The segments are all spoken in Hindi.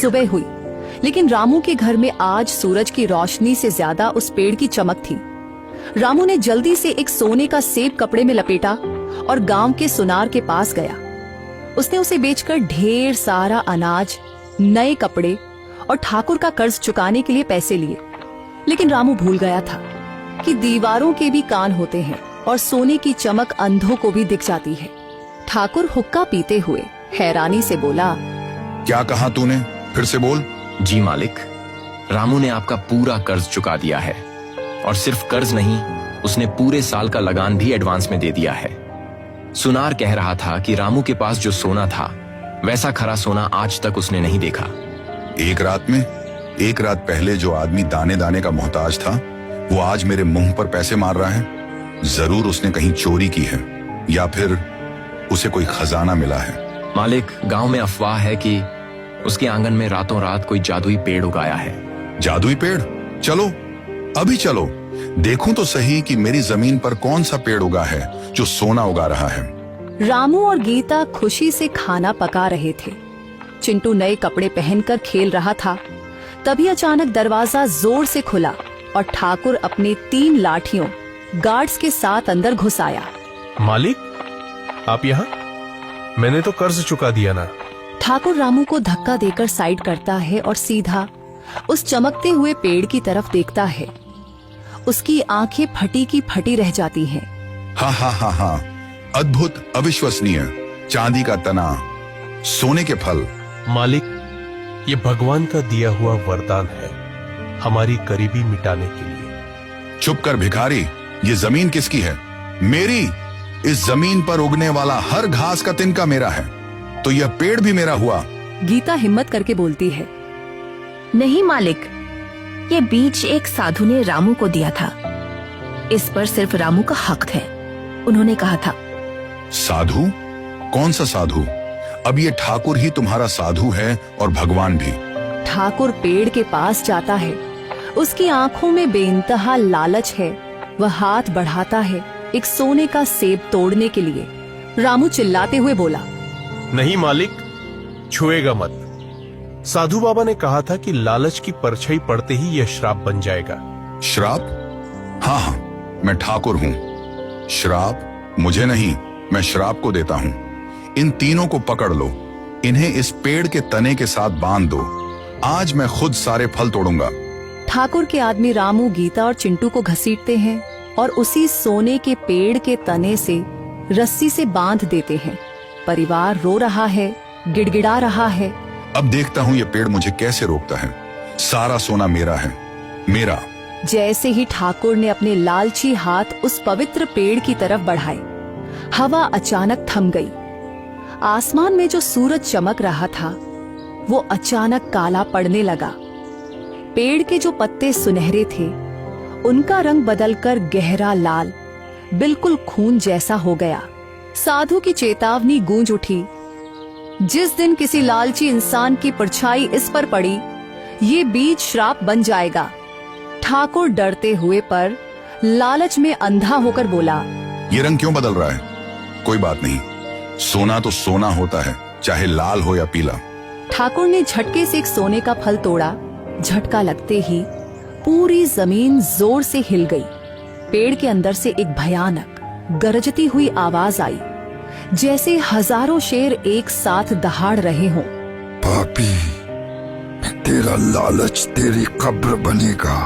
सुबह हुई, लेकिन रामू के घर में आज सूरज की रोशनी से ज्यादा उस पेड़ की चमक थी। रामू ने जल्दी से एक सोने का सेब कपड़े में लपेटा और गांव के सुनार के पास गया। उसने उसे बेचकर ढेर सारा अनाज, नए कपड़े और ठाकुर का कर्ज चुकाने के लिए पैसे लिए। लेकिन रामू भूल गया था कि दीवारों के भी कान होते हैं और सोने की चमक अंधों को भी दिख जाती है। ठाकुर हुक्का पीते हुए हैरानी से बोला, क्या कहा तूने? फिर से बोल। जी मालिक, रामू ने आपका पूरा कर्ज चुका दिया है, और सिर्फ कर्ज नहीं, उसने पूरे साल का लगान भी एडवांस में दे दिया है। सुनार कह रहा था कि रामू के पास जो सोना था वैसा खरा सोना आज तक उसने नहीं देखा। एक रात पहले जो आदमी दाने दाने का मोहताज था, वो आज मेरे मुंह पर पैसे मार रहा है। जरूर उसने कहीं चोरी की है या फिर उसे कोई खजाना मिला है। मालिक, गांव में अफवाह है कि उसके आंगन में रातों रात कोई जादुई पेड़ उगाया है। जादुई पेड़? चलो, अभी चलो, देखूं तो सही कि मेरी जमीन पर कौन सा पेड़ उगा है जो सोना उगा रहा है। रामू और गीता खुशी से खाना पका रहे थे। चिंटू नए कपड़े पहनकर खेल रहा था। तभी अचानक दरवाजा जोर से खुला और ठाकुर अपने 3 लाठियों गार्ड्स के साथ अंदर घुस आया। मालिक, आप यहाँ? मैंने तो कर्ज चुका दिया ना। ठाकुर रामू को धक्का देकर साइड करता है और सीधा उस चमकते हुए पेड़ की तरफ देखता है। उसकी आंखें फटी की फटी रह जाती हैं। हाँ, अद्भुत, अविश्वसनीय, चांदी का तना, सोने के फल। मालिक, ये भगवान का दिया हुआ वरदान है हमारी गरीबी मिटाने के लिए। चुप कर भिखारी, ये जमीन किसकी है? मेरी। इस जमीन पर उगने वाला हर घास का तिनका मेरा है, तो यह पेड़ भी मेरा हुआ। गीता हिम्मत करके बोलती है, नहीं मालिक, ये बीज एक साधु ने रामू को दिया था। इस पर सिर्फ रामू का हक है। उन्होंने कहा था। साधु? कौन सा साधु? अब ये ठाकुर ही तुम्हारा साधु है और भगवान भी। ठाकुर पेड़ के पास जाता है। उसकी आंखों में बेइंतहा लालच है। वह हाथ बढ़ाता है एक सोने का सेब तोड़ने के लिए। रामू चिल्लाते हुए बोला, नहीं मालिक, छुएगा मत। साधु बाबा ने कहा था कि लालच की परछाई पड़ते ही यह श्राप बन जाएगा। श्राप? हाँ, मैं ठाकुर हूँ। श्राप मुझे नहीं, मैं श्राप को देता हूँ। इन तीनों को पकड़ लो, इन्हें इस पेड़ के तने के साथ बांध दो। आज मैं खुद सारे फल तोड़ूंगा। ठाकुर के आदमी रामू, गीता और चिंटू को घसीटते हैं और उसी सोने के पेड़ के तने से रस्सी से बांध देते हैं। परिवार रो रहा है, गिड़गिड़ा रहा है। अब देखता हूँ ये पेड़ मुझे कैसे रोकता है। सारा सोना मेरा है, मेरा। जैसे ही ठाकुर ने अपने लालची हाथ उस पवित्र पेड़ की तरफ बढ़ाए, हवा अचानक थम गई। आसमान में जो सूरज चमक रहा था वो अचानक काला पड़ने लगा। पेड़ के जो पत्ते सुनहरे थे उनका रंग बदलकर गहरा लाल, बिल्कुल खून जैसा हो गया। साधु की चेतावनी गूंज उठी। जिस दिन किसी लालची इंसान की परछाई इस पर पड़ी, ये बीज श्राप बन जाएगा। ठाकुर डरते हुए पर लालच में अंधा होकर बोला, ये रंग क्यों बदल रहा है? कोई बात नहीं, सोना तो सोना होता है, चाहे लाल हो या पीला। ठाकुर ने झटके से एक सोने का फल तोड़ा। झटका लगते ही पूरी जमीन जोर से हिल गई। पेड़ के अंदर से एक भयानक गरजती हुई आवाज आई, जैसे हजारों शेर एक साथ दहाड़ रहे हों। पापी, तेरा लालच तेरी कब्र बनेगा।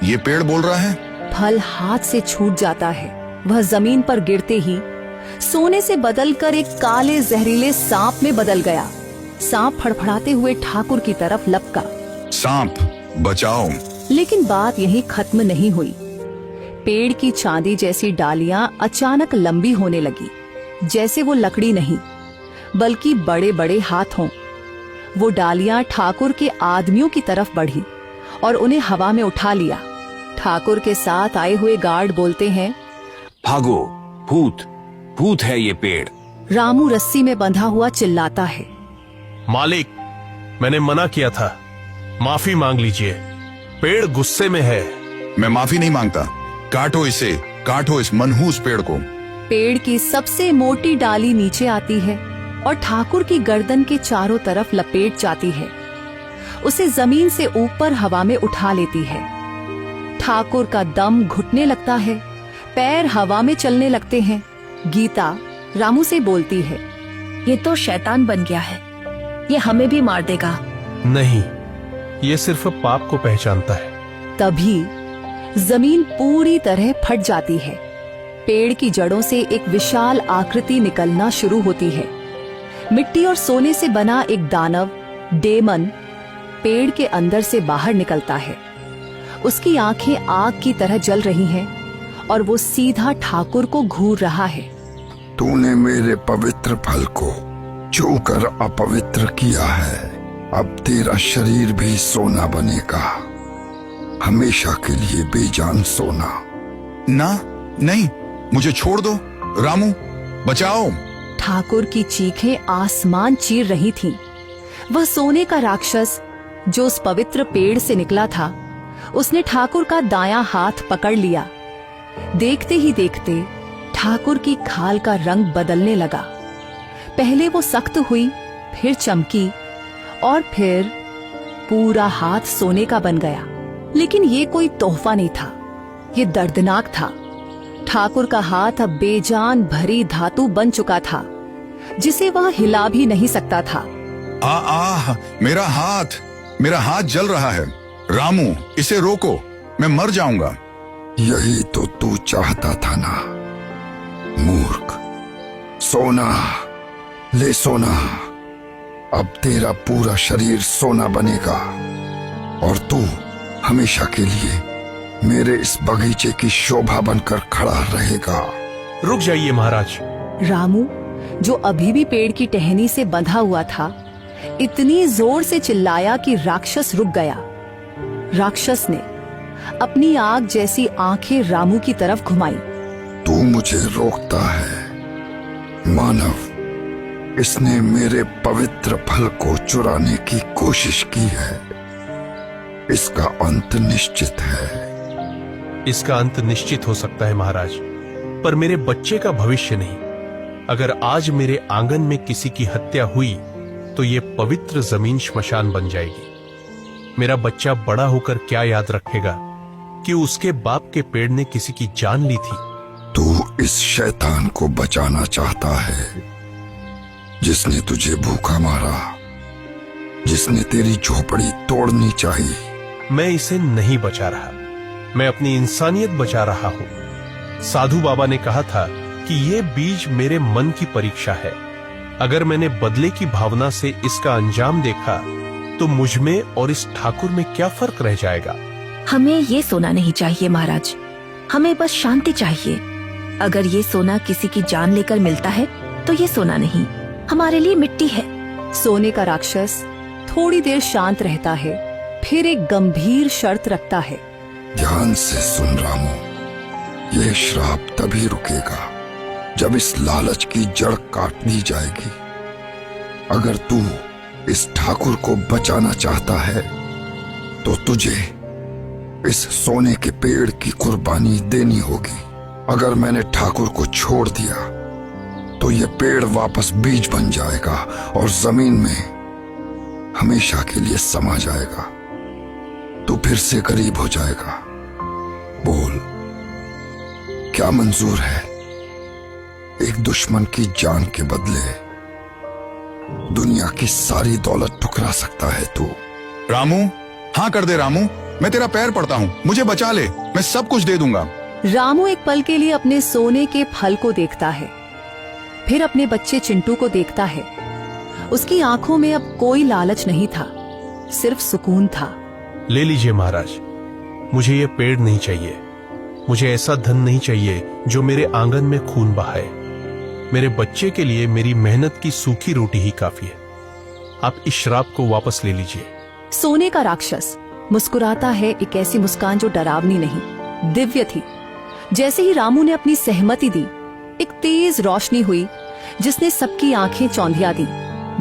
ये पेड़ बोल रहा है? फल हाथ से छूट जाता है। वह जमीन पर गिरते ही सोने से बदलकर एक काले जहरीले सांप में बदल गया। सांप फड़फड़ाते हुए ठाकुर की तरफ लपका। सांप, बचाओ। लेकिन बात यहीं खत्म नहीं हुई। पेड़ की चांदी जैसी डालियां अचानक लंबी होने लगी, जैसे वो लकड़ी नहीं बल्कि बड़े बड़े हाथ हों। वो डालियां ठाकुर के आदमियों की तरफ बढ़ी और उन्हें हवा में उठा लिया। ठाकुर के साथ आए हुए गार्ड बोलते हैं, भागो, भूत है ये पेड़। रामू रस्सी में बंधा हुआ चिल्लाता है, मालिक, मैंने मना किया था, माफी मांग लीजिए। पेड़ गुस्से में है। मैं माफी नहीं मांगता। काटो इसे, काटो इस मनहूस पेड़ को। पेड़ की सबसे मोटी डाली नीचे आती है और ठाकुर की गर्दन के चारों तरफ लपेट जाती है। उसे जमीन से ऊपर हवा में उठा लेती है। ठाकुर का दम घुटने लगता है, पैर हवा में चलने लगते हैं। गीता रामू से बोलती है, ये तो शैतान बन गया है, ये हमें भी मार देगा। नहीं, ये सिर्फ पाप को पहचानता है। तभी जमीन पूरी तरह फट जाती है। पेड़ की जड़ों से एक विशाल आकृति निकलना शुरू होती है। मिट्टी और सोने से बना एक दानव डेमन पेड़ के अंदर से बाहर निकलता है। उसकी आंखें आग की तरह जल रही हैं और वो सीधा ठाकुर को घूर रहा है। तूने मेरे पवित्र फल को छूकर अपवित्र किया है। अब तेरा शरीर भी सोना बनेगा, हमेशा के लिए बेजान सोना। ना, नहीं, मुझे छोड़ दो। रामू, बचाओ। ठाकुर की चीखें आसमान चीर रही थीं। वह सोने का राक्षस जो उस पवित्र पेड़ से निकला था, उसने ठाकुर का दायां हाथ पकड़ लिया। देखते ही देखते ठाकुर की खाल का रंग बदलने लगा। पहले वो सख्त हुई, फिर चमकी और फिर पूरा हाथ सोने का बन गया। लेकिन ये कोई तोहफा नहीं था, ये दर्दनाक था। ठाकुर का हाथ अब बेजान भरी धातु बन चुका था, जिसे वह हिला भी नहीं सकता था। मेरा हाथ जल रहा है। रामू, इसे रोको, मैं मर जाऊंगा। यही तो तू चाहता था ना, मूर्ख। सोना ले, सोना। अब तेरा पूरा शरीर सोना बनेगा और तू हमेशा के लिए मेरे इस बगीचे की शोभा बनकर खड़ा रहेगा। रुक जाइए महाराज। रामू, जो अभी भी पेड़ की टहनी से बंधा हुआ था, इतनी जोर से चिल्लाया कि राक्षस रुक गया। राक्षस ने अपनी आग जैसी आंखें रामू की तरफ घुमाई। तू मुझे रोकता है मानव। इसने मेरे पवित्र फल को चुराने की कोशिश की है। इसका अंत निश्चित है। इसका अंत निश्चित हो सकता है महाराज, पर मेरे बच्चे का भविष्य नहीं। अगर आज मेरे आंगन में किसी की हत्या हुई तो ये पवित्र जमीन श्मशान बन जाएगी। मेरा बच्चा बड़ा होकर क्या याद रखेगा कि उसके बाप के पेड़ ने किसी की जान ली थी। तू इस शैतान को बचाना चाहता है, जिसने तुझे भूखा मारा, जिसने तेरी झोपड़ी तोड़नी चाहिए। मैं इसे नहीं बचा रहा, मैं अपनी इंसानियत बचा रहा हूँ। साधु बाबा ने कहा था कि ये बीज मेरे मन की परीक्षा है। अगर मैंने बदले की भावना से इसका अंजाम देखा तो मुझ में और इस ठाकुर में क्या फर्क रह जाएगा। हमें ये सोना नहीं चाहिए महाराज, हमें बस शांति चाहिए। अगर ये सोना किसी की जान लेकर मिलता है तो ये सोना नहीं, हमारे लिए मिट्टी है। सोने का राक्षस थोड़ी देर शांत रहता है, फिर एक गंभीर शर्त रखता है। ध्यान से सुन रामू, यह श्राप तभी रुकेगा जब इस लालच की जड़ काट दी जाएगी। अगर तू इस ठाकुर को बचाना चाहता है तो तुझे इस सोने के पेड़ की कुर्बानी देनी होगी। अगर मैंने ठाकुर को छोड़ दिया तो यह पेड़ वापस बीज बन जाएगा और जमीन में हमेशा के लिए समा जाएगा। तू फिर से गरीब हो जाएगा। बोल, क्या मंजूर है? एक दुश्मन की जान के बदले दुनिया की सारी दौलत ठुकरा सकता है तू। रामू, हाँ कर दे रामू, मैं तेरा पैर पड़ता हूँ, मुझे बचा ले, मैं सब कुछ दे दूंगा। रामू एक पल के लिए अपने सोने के फल को देखता है, फिर अपने बच्चे चिंटू को देखता है। उसकी आंखों में अब कोई लालच नहीं था, सिर्फ सुकून था। ले लीजिए महाराज, मुझे ये पेड़ नहीं चाहिए। मुझे ऐसा धन नहीं चाहिए जो मेरे आंगन में खून बहाए। मेरे बच्चे के लिए मेरी मेहनत की सूखी रोटी ही काफी है। आप इस श्राप को वापस ले लीजिए। सोने का राक्षस मुस्कुराता है, एक ऐसी मुस्कान जो डरावनी नहीं, दिव्य थी। जैसे ही रामू ने अपनी सहमति दी, एक तेज रोशनी हुई जिसने सबकी आंखें चौंधिया दी।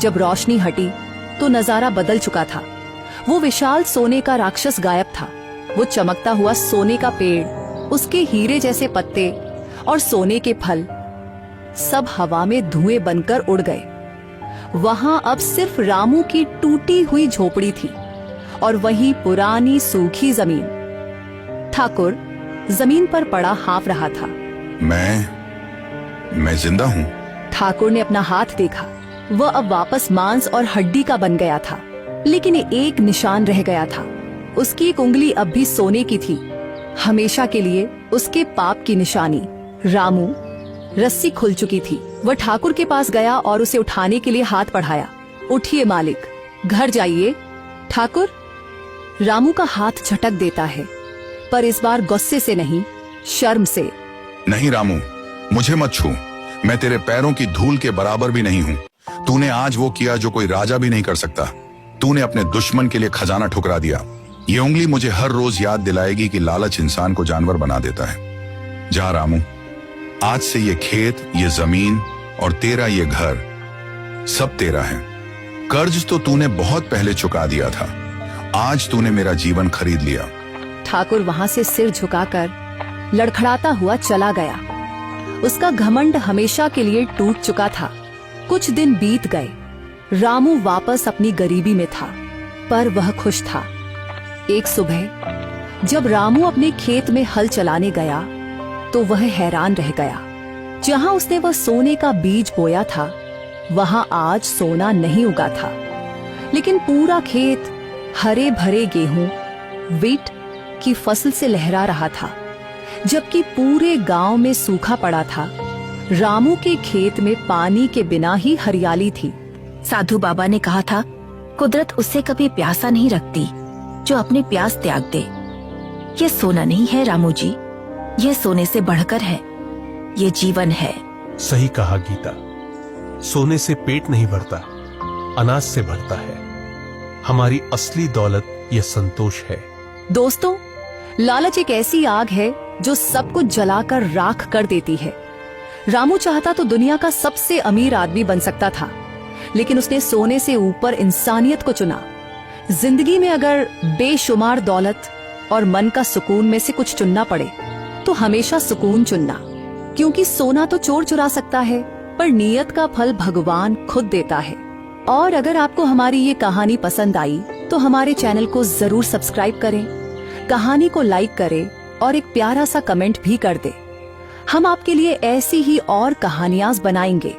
जब रोशनी हटी तो नजारा बदल चुका था। वो विशाल सोने का राक्षस गायब था। वो चमकता हुआ सोने का पेड़, उसके हीरे जैसे पत्ते और सोने के फल सब हवा में धुएं बनकर उड़ गए। वहां अब सिर्फ रामू की टूटी हुई झोपड़ी थी। और वहीं पुरानी सूखी जमीन। ठाकुर जमीन पर पड़ा हाँफ रहा था। मैं जिंदा हूँ। ठाकुर ने अपना हाथ देखा। वह अब वापस मांस और हड्डी का बन गया था, लेकिन एक निशान रह गया था। उसकी एक उंगली अब भी सोने की थी, हमेशा के लिए उसके पाप की निशानी। रामू, रस्सी खुल चुकी थी। वह ठाकुर के पास गया और उसे उठाने के लिए हाथ बढ़ाया। उठिए मालिक, घर जाइए। ठाकुर रामू का हाथ झटक देता है, पर इस बार गुस्से से नहीं, शर्म से। नहीं रामू, मुझे मत छू। मैं तेरे पैरों की धूल के बराबर भी नहीं हूँ। तूने आज वो किया जो कोई राजा भी नहीं कर सकता। तूने अपने दुश्मन के लिए खजाना ठुकरा दिया। ये उंगली मुझे हर रोज याद दिलाएगी कि लालच इंसान को जानवर बना देता है। जा रामू, आज से ये खेत, ये जमीन और तेरा ये घर सब तेरा है। कर्ज तो तूने बहुत पहले चुका दिया था। आज तूने मेरा जीवन खरीद लिया। ठाकुर वहां से सिर झुकाकर लड़खड़ाता हुआ चला गया। उसका घमंड हमेशा के लिए टूट चुका था। कुछ दिन बीत गए। रामू वापस अपनी गरीबी में था, पर वह खुश था। एक सुबह जब रामू अपने खेत में हल चलाने गया तो वह हैरान रह गया। जहां उसने वह सोने का बीज बोया था, वहां आज सोना नहीं उगा था, लेकिन पूरा खेत हरे भरे गेहूं, वीट की फसल से लहरा रहा था। जबकि पूरे गांव में सूखा पड़ा था, रामू के खेत में पानी के बिना ही हरियाली थी। साधु बाबा ने कहा था, कुदरत उससे कभी प्यासा नहीं रखती जो अपनी प्यास त्याग दे। ये सोना नहीं है रामू जी, यह सोने से बढ़कर है। ये जीवन है। सही कहा गीता। सोने से पेट नहीं भरता, अनाज से भरता है। हमारी असली दौलत यह संतोष है। दोस्तों, लालच एक ऐसी आग है जो सब कुछ जलाकर राख कर देती है। रामू चाहता तो दुनिया का सबसे अमीर आदमी बन सकता था, लेकिन उसने सोने से ऊपर इंसानियत को चुना। जिंदगी में अगर बेशुमार दौलत और मन का सुकून में से कुछ चुनना पड़े तो हमेशा सुकून चुनना, क्योंकि सोना तो चोर चुरा सकता है, पर नीयत का फल भगवान खुद देता है। और अगर आपको हमारी ये कहानी पसंद आई तो हमारे चैनल को जरूर सब्सक्राइब करें, कहानी को लाइक करें और एक प्यारा सा कमेंट भी कर दें। हम आपके लिए ऐसी ही और कहानियां बनाएंगे।